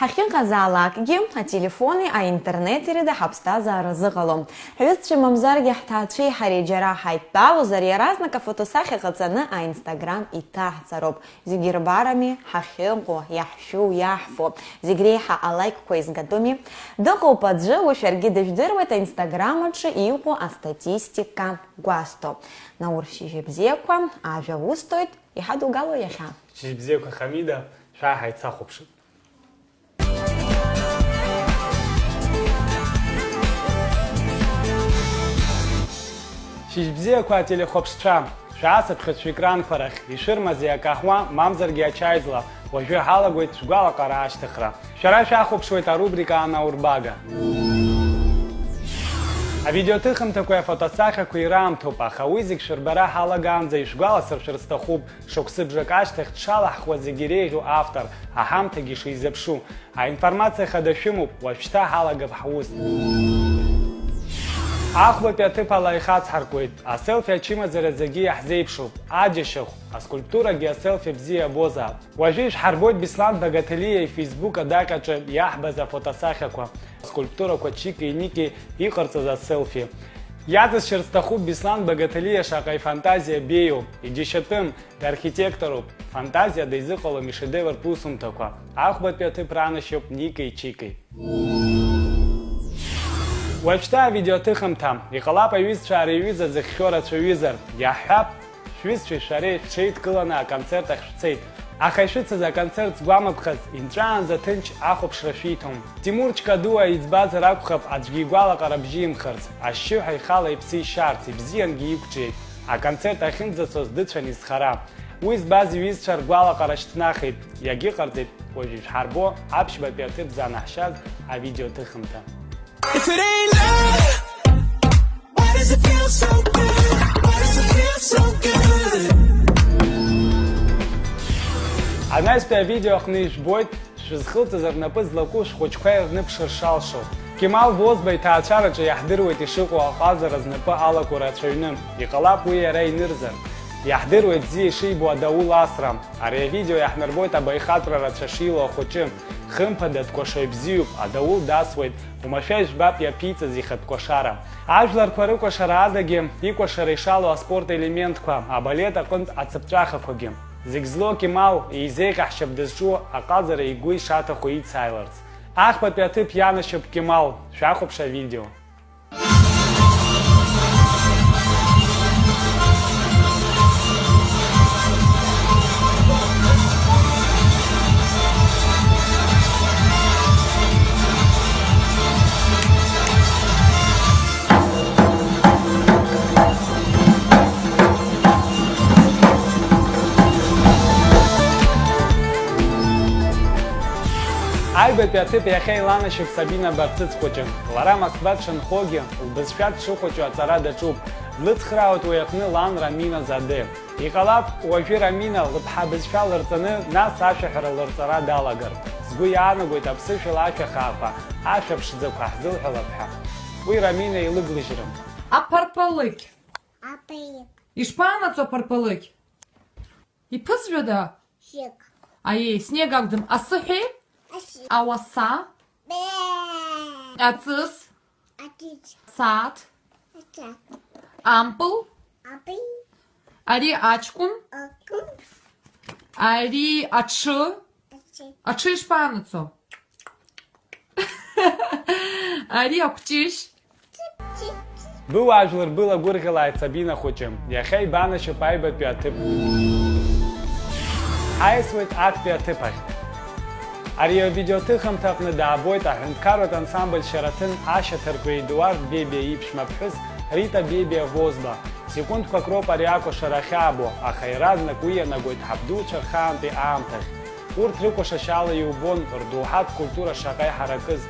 Ҳахьыҟазаалакгьы ателефони аинтернети рыда ҳаԥсҭазаара зыҟалом. Ҳҩызцәа мамзаргьы ҳҭаацәеи ҳареи џьара ҳаидтәалозар иаразнак афотосахьа ҟаҵаны аинстаграм иҭаҳҵароуп. Зегьы рбарами ҳахьыҟоу, иаҳшәу, иаҳфо. Зегь реиҳа алайкқәа изгатәыми. Дыҟоуп аӡәы уи шәаргьы дыжәдыруеит аинстаграм аҿы иҟоу астатистика гәасҭо. Наур шьыжьы бзиақәа ажәа усҭоит, иҳадугало иахьа. Шьыжьы бзиақәа Хамида, шәаа ҳаицахәаԥшып. Шьыжьы бзиақәа ателехәаԥшцәа, шәаасыԥхьыӡ шәекранқәа рахь, ишәырмазеи акаҳуа, мамзаргьы ачаиӡла, уажәы ҳалагоит шәгәалаҟара ашьҭыхра. Шәара шәахәаԥшуеит арубрика Анаурбага. Авидеоҭыхымҭақәеи афотосахьақәеи ираамҭоуп, аха уи зегь шәырбара ҳалагаанӡа ишәгәаласыршәыр сҭахуп, шықәсыбжак ашьҭахь дшалаҳхуа зегьы иреиӷьу автор, аҳамҭагьы ишизаԥшу. Аинформациа хада шәымоуп, уажәшьҭа ҳалагап ҳус. Ахәбатәи аҭыԥ ала ихацҳаркуеит. Аселфи ачымазара зегьы иаҳзеиԥшуп. Аџьашьахә, аскульптурагьы аселфи бзиа бозаап. Уажәы ишҳарбоит Беслан Багаҭалиа иФейсбук адаҟьаҿы иаҳбаз афотосахьақәа. Аскульптурақәа Чики-Ники иҟарҵаз аселфи. Иаҵысшьыр сҭахуп Беслан Багаҭалиа шаҟа ифантазиа беиоуп, иџьашьатәым, дархитекторуп. Фантазиа изыҟалом ишедевртә усумҭақәа. Ахәбатәи аҭыԥ ранашьоуп Никеи Чикеи. Уажәшьҭа авидеоҭыхымҭа, иҟалап аҩызцәа ари аҩыза зыхьхьоу рацәаҩызар. Иаҳҳәап, шәҩызцәеи шәареи шәҽеидкыланы аконцерт ахь шәцеит. Аха ишәыцыз аконцерт згәамыԥхаз, инҵәаанӡа ҭынч ахәаԥшра шәиҭом. Тимур Чкадуа иӡбазар акәхап аӡәгьы игәалаҟара бжьимхарц, ашьшьыҳәа ихала иԥсы ишьарц, ибзиангьы иқәҿиеит. Аконцерт ахьынӡацоз дыцәан изхара. Уи збаз иҩызцәа ргәалаҟара шьҭнахит, иагьыҟарҵеит, уажәы ишәҳарбо аԥшьбатәи аҭыԥ занаҳшьаз авидеоҭыхымҭа. If it ain't love, why does it feel so good? Why does it feel so good? Анаҩстәи авидео аҟны ижәбоит шәызхылҵыз рнапы злаку шәхәыҷқәа ирныԥшыршалшо. Кемал Возба иҭаацәараҿы иаҳдыруеит ишыҟоу аҟазара знапы алаку рацәаҩны. Иҟалап уи иара инырзар. Иаҳдыруеит бзиа ишибо Адаул Асра. Ари авидео иаҳнарбоит абаихатәра рацәа шилоу ахәыҷы. Хымԥада дкәаша ибзиоуп, Адаул дасуеит, умашәа ижәбап иаԥиҵаз ихатә кәашара. Ажәларқәа рыкәашара адагьы, икәашара ишалоу аспорт елементқәа, абалет аҟынтә ацыԥҵәахақәагьы. Зегь злоу Кемал изеиҟаҳшьап дызҿу аҟазара игәы ишаҭаху ицааиларц. Ахԥатәи аҭыԥ ианашьоуп Кемал, шәахәаԥш авидео. Аҩбатәи аҭыԥ иахьа иланашьоуп Сабина Барцыц хәыҷы. Лара Москва дшынхогьы, лбызшәа дшыхәыҷу аҵара даҿуп. Длыцхраауеит уи аҟны лан Рамина Заде. Иҟалап, уажәы Рамина лыԥҳа бызшәа лырҵаны, нас ашәаҳәара лырҵара далагар. Сгәы иаанагоит аԥсышәала ашәахаақәа, ашәа ԥшӡақәа ҳзылҳәалап ҳәа. Уи Рамина илыглыжьрым. Апарпалыкь. Априк. Ишԥаанаҵо апарпалыкь? Иԥызҩада? Шик. Аиеи, снег акәӡам. Асыҳәеи? Ашик. Ауаса? Бе. Аҵыс? Атич. Саҭ? Ачак. Ампыл? Апи. Ари аҷкәын? Акун. Ари аҽы? Ачик. Аҽы ишԥаанаҵо? Ари акәҷышь? Чик. Быуаажәлар былагәырӷьалааит Сабина хәыҷы. Иахьа ибанашьоуп аҩбатәи аҭыԥ. Ҳаиасуеит актәи аҭыԥ ахь. Ари авидеоҭыхымҭа аҟны даабоит аҳәынҭқарратә ансамбль Шьараҭын ашьаҭаркҩы Едуард Бебиа иԥшәма ԥҳәыс Рита Бебиа Возба. Секундқәак роуп ари акәашара ахьаабо, аха иаразнак уи ианагоит ҳабдуцәа рхаантәи аамҭахь. Урҭ рыкәашашьала иубон рдоуҳатә культура шаҟа иҳаракыз.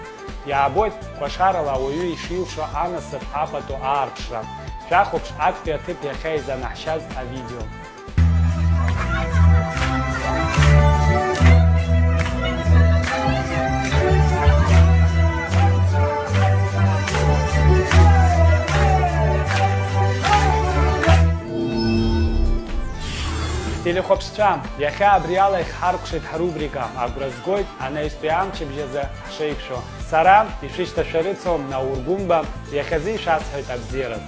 Иаабоит кәашарала ауаҩы ишилшо анасыԥ апату аарԥшра. Шәахәаԥш актәи аҭыԥ иахьа изанаҳшьаз авидео. Милихопшчам, яхе абриала их харкшит харубрика, агразгойт, анеистуям чебжезе шейкшо. Сара, ишишта шарицом на ургумба, яхази шас хайт абзирас.